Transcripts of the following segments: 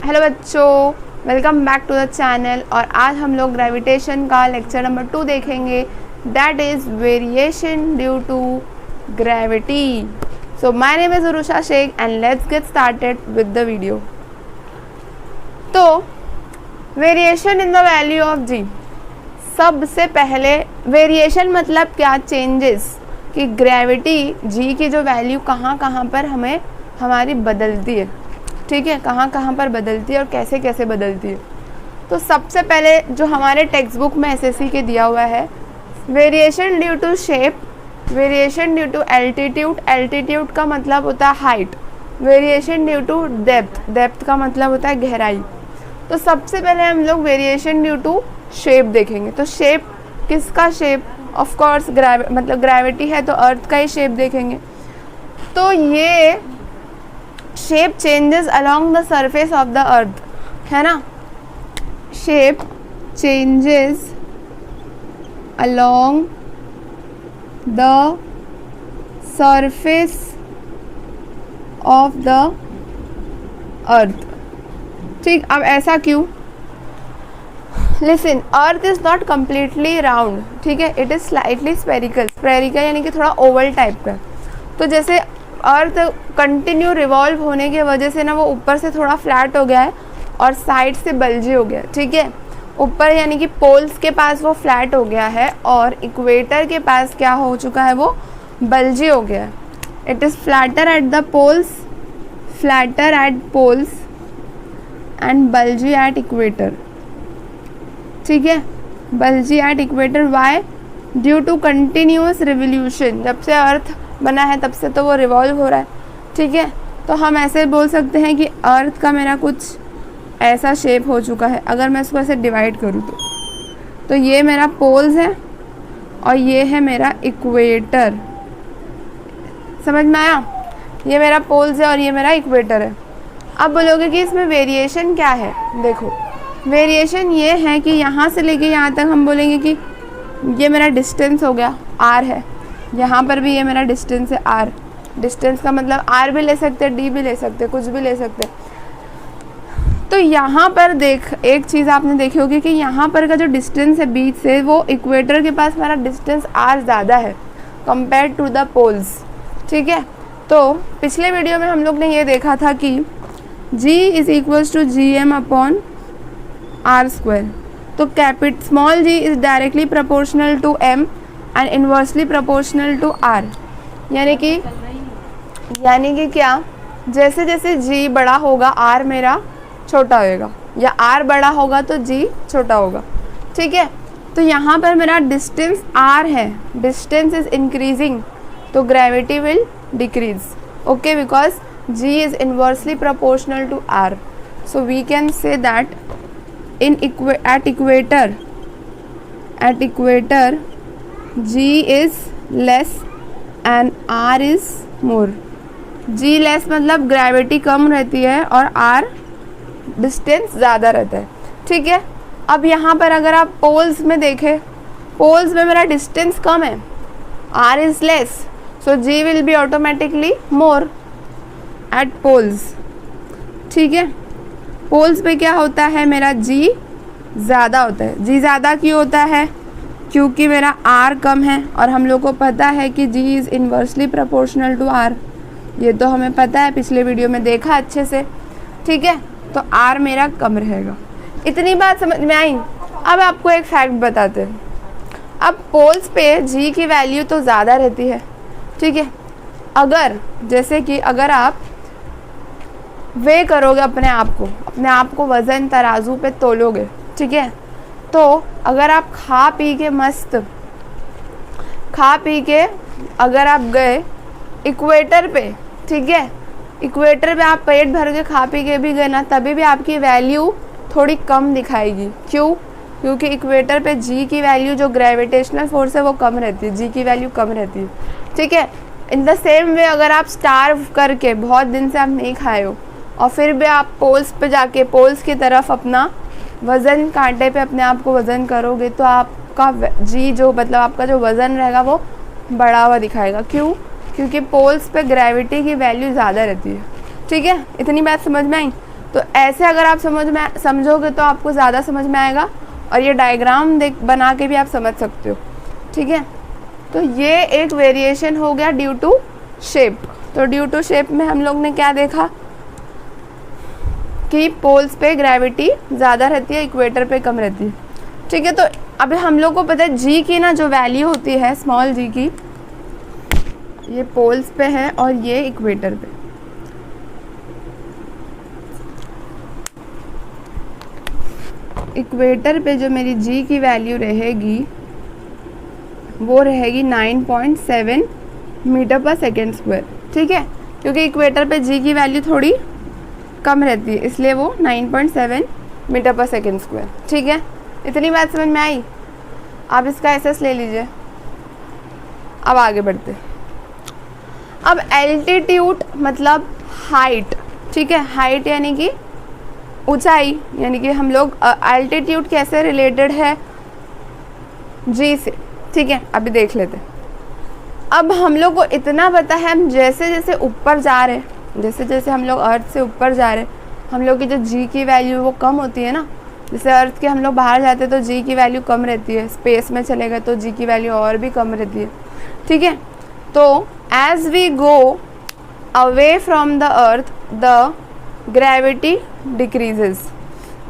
Hello बच्चों, welcome back to the channel. और आज हम लोग ग्रेविटेशन का लेक्चर नंबर 2 देखेंगे, that is variation due to gravity. So my name is Urusha Shaikh and let's get started with the video. तो variation in the value of G. सबसे पहले variation मतलब क्या? चेंजेस, कि ग्रेविटी जी की जो वैल्यू कहाँ कहाँ पर हमें हमारी बदलती है, ठीक है, कहाँ कहाँ पर बदलती है और कैसे कैसे बदलती है। तो सबसे पहले जो हमारे टेक्स्ट बुक में एसएससी के दिया हुआ है, variation due to shape, variation due to altitude, altitude का मतलब होता है height, variation due to depth, depth का मतलब होता है गहराई। तो सबसे पहले हम लोग वेरिएशन ड्यू टू शेप देखेंगे। तो शेप, किसका शेप? ऑफ कोर्स मतलब ग्रेविटी है तो अर्थ का ही शेप देखेंगे। तो ये shape changes along the surface of the earth, है ना। Shape changes along the surface of the earth, ठीक। अब ऐसा क्यों? Listen, earth is not completely round, ठीक है, it is slightly spherical. Spherical यानी कि थोड़ा ओवल टाइप का। तो जैसे अर्थ कंटिन्यू रिवॉल्व होने की वजह से ना वो ऊपर से थोड़ा फ्लैट हो गया है और साइड से बल्जी हो गया, ठीक है। ऊपर यानी कि पोल्स के पास वो फ्लैट हो गया है और इक्वेटर के पास क्या हो चुका है, वो बल्जी हो गया है। It is flatter at the poles, flatter at poles and bulgy at equator, ठीक है। Bulgy at equator, why? Due to continuous revolution. जब से अर्थ बना है तब से तो वो रिवॉल्व हो रहा है, ठीक है। तो हम ऐसे बोल सकते हैं कि अर्थ का मेरा कुछ ऐसा शेप हो चुका है। अगर मैं इसको ऐसे डिवाइड करूँ तो ये मेरा पोल्स है और ये है मेरा इक्वेटर। समझ में आया? ये मेरा पोल्स है और ये मेरा इक्वेटर है। अब बोलोगे कि इसमें वेरिएशन क्या है? देखो, वेरिएशन ये है कि यहाँ से लेके यहाँ तक हम बोलेंगे कि ये मेरा डिस्टेंस हो गया, आर है। यहाँ पर भी ये मेरा डिस्टेंस है, आर। डिस्टेंस का मतलब आर भी ले सकते, डी भी ले सकते, कुछ भी ले सकते। तो यहाँ पर देख, एक चीज़ आपने देखी होगी कि यहाँ पर का जो डिस्टेंस है बीच से, वो इक्वेटर के पास मेरा डिस्टेंस आर ज़्यादा है कंपेयर टू द पोल्स, ठीक है। तो पिछले वीडियो में हम लोग ने ये देखा था कि G is equals to G M upon R square. So small G is directly proportional to M and inversely proportional to R. यानी कि क्या? जैसे जैसे जी बड़ा होगा आर मेरा छोटा होएगा, या आर बड़ा होगा तो जी छोटा होगा, ठीक है। तो यहाँ पर मेरा डिस्टेंस आर है, डिस्टेंस इज इंक्रीजिंग, तो gravity will decrease, okay, because g is inversely proportional to r. So we can say that at equator g is less and r is more। g less मतलब gravity कम रहती है और r distance ज़्यादा रहता है, ठीक है। अब यहाँ पर अगर आप पोल्स में देखें, पोल्स में मेरा डिस्टेंस कम है, r is less, so g will be automatically more at poles, ठीक है। पोल्स पे क्या होता है, मेरा जी ज़्यादा होता है। जी ज़्यादा क्यों होता है? क्योंकि मेरा आर कम है और हम लोग को पता है कि G is inversely proportional to R. ये तो हमें पता है, पिछले वीडियो में देखा अच्छे से, ठीक है। तो आर मेरा कम रहेगा। इतनी बात समझ में आई? अब आपको एक फैक्ट बताते हैं। अब पोल्स पे जी की वैल्यू तो ज़्यादा रहती है, ठीक है। अगर जैसे कि अगर आप वे करोगे अपने आप को वज़न तराजू पे तोलोगे, ठीक है। तो अगर आप खा पी के अगर आप गए इक्वेटर पे, ठीक है, इक्वेटर पे आप पेट भर के खा पी के भी गए ना, तभी भी आपकी वैल्यू थोड़ी कम दिखाएगी। क्यों? क्योंकि इक्वेटर पे जी की वैल्यू, जो ग्रेविटेशनल फोर्स है, वो कम रहती है, जी की वैल्यू कम रहती है, ठीक है। इन द सेम वे अगर आप स्टार्व करके बहुत दिन से आप नहीं खाए हो और फिर भी आप पोल्स पे जाके पोल्स की तरफ अपना वज़न, कांटे पे अपने आप को वज़न करोगे, तो आपका जी जो मतलब आपका जो वज़न रहेगा वो बढ़ा हुआ दिखाएगा। क्यों? क्योंकि पोल्स पे ग्रेविटी की वैल्यू ज़्यादा रहती है, ठीक है। इतनी बात समझ में आई? तो ऐसे अगर आप समझोगे तो आपको ज़्यादा समझ में आएगा, और ये डायग्राम बना के भी आप समझ सकते हो। ठीक है, तो ये एक वेरिएशन हो गया ड्यू टू शेप। तो ड्यू टू शेप में हम लोग ने क्या देखा कि पोल्स पे ग्रेविटी ज़्यादा रहती है, इक्वेटर पे कम रहती है। ठीक है, तो अभी हम लोग को पता है जी की ना जो वैल्यू होती है स्मॉल जी की, ये पोल्स पे है और ये इक्वेटर पे। इक्वेटर पे जो मेरी जी की वैल्यू रहेगी वो रहेगी 9.7 मीटर पर सेकेंड स्क्वायर। ठीक है, क्योंकि इक्वेटर पे जी की वैल्यू थोड़ी कम रहती है, इसलिए वो 9.7 मीटर पर सेकेंड स्क्वायर। ठीक है, इतनी बात समझ में आई? आप इसका एसएस ले लीजिए। अब आगे बढ़ते। अब एल्टीट्यूड मतलब हाइट। ठीक है, हाइट यानी कि ऊंचाई, यानी कि हम लोग एल्टीट्यूड कैसे रिलेटेड है जी से। ठीक है, अभी देख लेते हैं। अब हम लोग को इतना पता है, हम जैसे जैसे ऊपर जा रहे हैं, जैसे जैसे हम लोग अर्थ से ऊपर जा रहे हैं, हम लोग की जो जी की वैल्यू वो कम होती है ना। जैसे अर्थ के हम लोग बाहर जाते हैं तो जी की वैल्यू कम रहती है, स्पेस में चले गए तो जी की वैल्यू और भी कम रहती है। ठीक है, तो as we go away from the earth the gravity decreases.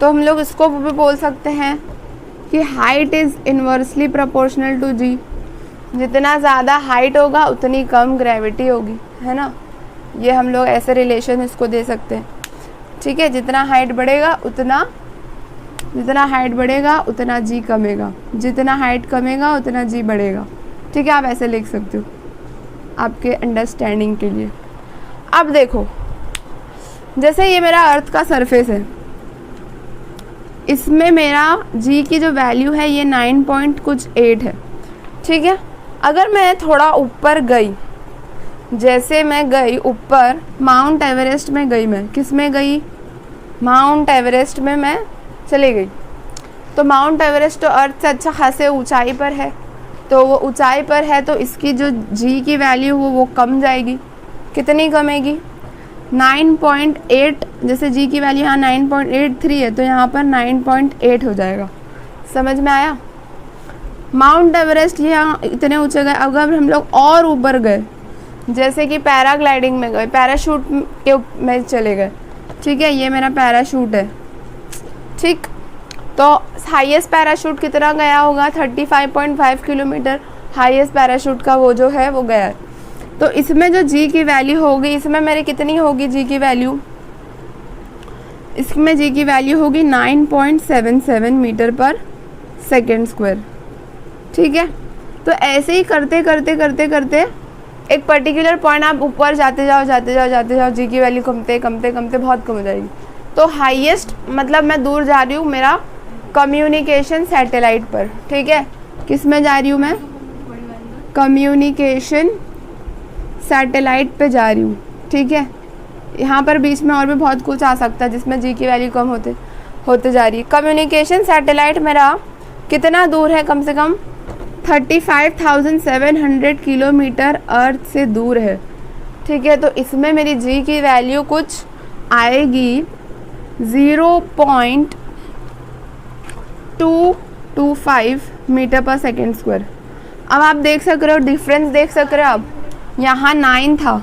तो हम लोग इसको भी बोल सकते हैं कि height is inversely proportional to G. जितना ज़्यादा हाइट होगा उतनी कम ग्रेविटी होगी, है ना। ये हम लोग ऐसे रिलेशन इसको दे सकते हैं। ठीक है, जितना हाइट बढ़ेगा उतना जी कमेगा, जितना हाइट कमेगा उतना जी बढ़ेगा। ठीक है, आप ऐसे लिख सकते हो आपके अंडरस्टैंडिंग के लिए। अब देखो, जैसे ये मेरा अर्थ का सरफेस है, इसमें मेरा जी की जो वैल्यू है ये 9.8 है। ठीक है, अगर मैं थोड़ा ऊपर गई, जैसे मैं गई ऊपर माउंट एवरेस्ट में गई, मैं किस में गई, माउंट एवरेस्ट में मैं चली गई। तो माउंट एवरेस्ट तो अर्थ से अच्छा खासे ऊंचाई पर है, तो वो ऊंचाई पर है तो इसकी जो जी की वैल्यू वो कम जाएगी। कितनी कमेगी? 9.8। जैसे जी की वैल्यू यहाँ 9.83 है तो यहाँ पर 9.8 हो जाएगा। समझ में आया? माउंट एवरेस्ट यहाँ इतने ऊंचे गए, अगर हम लोग और ऊपर गए, जैसे कि पैराग्लाइडिंग में गए, पैराशूट के में चले गए। ठीक है, ये मेरा पैराशूट है। ठीक, तो हाईएस्ट पैराशूट कितना गया होगा? 35.5 किलोमीटर हाईएस्ट पैराशूट का वो जो है वो गया है। तो इसमें जो जी की वैल्यू होगी, इसमें मेरी कितनी होगी जी की वैल्यू? इसमें जी की वैल्यू होगी 9.77 मीटर पर सेकेंड स्क्वायर। ठीक है, तो ऐसे ही करते करते करते करते एक पर्टिकुलर पॉइंट आप ऊपर जाते जाओ, जी की वैल्यू कमते कमते कमते बहुत कम हो जाएगी। तो हाईएस्ट मतलब मैं दूर जा रही हूँ मेरा कम्युनिकेशन सैटेलाइट पर। ठीक है, किस में जा रही हूँ मैं? कम्युनिकेशन सैटेलाइट पे जा रही हूँ। ठीक है, यहाँ पर बीच में और भी बहुत कुछ आ सकता है जिसमें जी की वैल्यू कम होते जा रही है। कम्युनिकेशन सैटेलाइट मेरा कितना दूर है? कम से कम 35,700 किलोमीटर अर्थ से दूर है। ठीक है, तो इसमें मेरी जी की वैल्यू कुछ आएगी 0.225 मीटर पर सेकेंड स्क्वायर। अब आप देख सक रहे हो, डिफरेंस देख सक रहे हो। अब यहाँ 9 था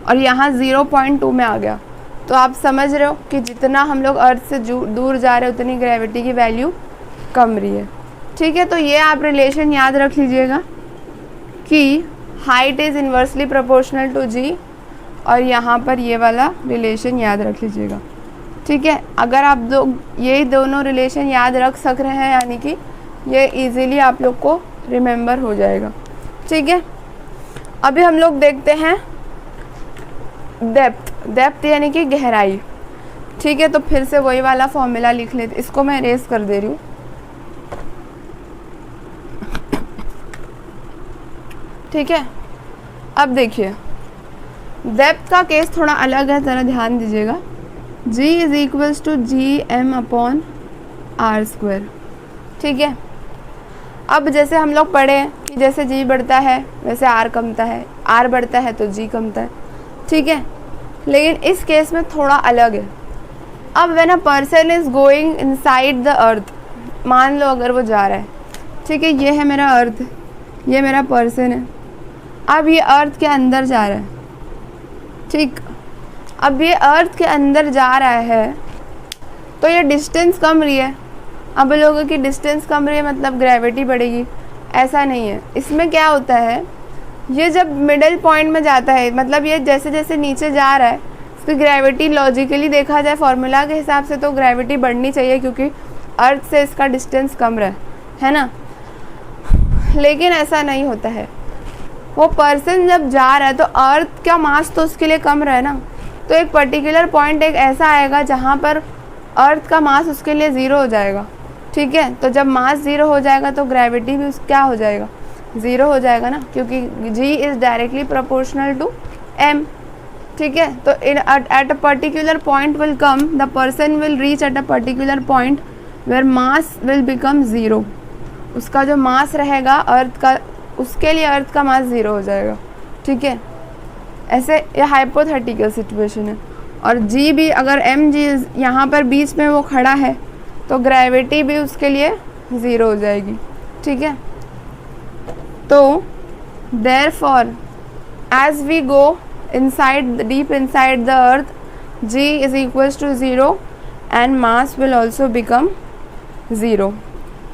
और यहाँ 0.2 में आ गया। तो आप समझ रहे हो कि जितना हम लोग अर्थ से दूर जा रहे हैं उतनी ग्रेविटी की वैल्यू कम रही है। ठीक है, तो ये आप रिलेशन याद रख लीजिएगा कि height is inversely proportional to G, और यहाँ पर ये वाला रिलेशन याद रख लीजिएगा। ठीक है, अगर आप ये दोनों रिलेशन याद रख सक रहे हैं, यानी कि ये इजीली आप लोग को रिमेंबर हो जाएगा। ठीक है, अभी हम लोग देखते हैं डेप्थ यानी कि गहराई। ठीक है, तो फिर से वही वाला फॉर्मूला लिख लेते, इसको मैं इरेज कर दे रही हूँ। ठीक है, अब देखिए डेप्थ का केस थोड़ा अलग है, ज़रा ध्यान दीजिएगा। g is equals to gm/r²। ठीक है, अब जैसे हम लोग पढ़े कि जैसे g बढ़ता है वैसे r कमता है, r बढ़ता है तो g कमता है। ठीक है, लेकिन इस केस में थोड़ा अलग है। अब when a person is going inside the earth, मान लो अगर वो जा रहा है, ठीक है, ये है मेरा अर्थ, ये मेरा पर्सन है, अब ये अर्थ के अंदर जा रहा है, ठीक, अब ये अर्थ के अंदर जा रहा है तो ये डिस्टेंस कम रही है। अब लोगों की डिस्टेंस कम रही है मतलब ग्रेविटी बढ़ेगी, ऐसा नहीं है। इसमें क्या होता है, ये जब मिडिल पॉइंट में जाता है, मतलब ये जैसे जैसे नीचे जा रहा है, इसकी ग्रेविटी लॉजिकली देखा जाए फॉर्मूला के हिसाब से तो ग्रेविटी बढ़नी चाहिए क्योंकि अर्थ से इसका डिस्टेंस कम रहा है ना। लेकिन ऐसा नहीं होता है। वो पर्सन जब जा रहा है तो अर्थ का मास तो उसके लिए कम रहा है ना, तो एक पर्टिकुलर पॉइंट एक ऐसा आएगा जहाँ पर अर्थ का मास उसके लिए ज़ीरो हो जाएगा, ठीक है। तो जब मास ज़ीरो हो जाएगा तो ग्रेविटी भी क्या हो जाएगा, ज़ीरो हो जाएगा ना, क्योंकि g is directly proportional to m, ठीक है। तो at a particular point will come, the person will reach at a particular point where mass will become zero. उसका जो मास रहेगा अर्थ का, उसके लिए अर्थ का मास ज़ीरो हो जाएगा, ठीक है। ऐसे ये हाइपोथेटिकल सिचुएशन है। और g भी अगर mg यहाँ पर बीच में वो खड़ा है तो ग्रेविटी भी उसके लिए ज़ीरो हो जाएगी, ठीक है। तो therefore as we go inside, deep inside the earth, g is equals to 0 and mass will also become 0,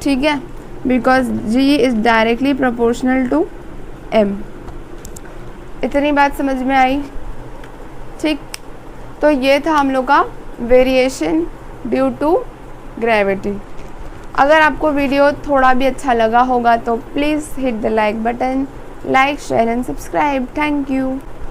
ठीक है, because g is directly proportional to m। इतनी बात समझ में आई, ठीक। तो ये था हम लोग का वेरिएशन ड्यू टू ग्रेविटी। अगर आपको वीडियो थोड़ा भी अच्छा लगा होगा तो please hit the like button, like share and subscribe. Thank you.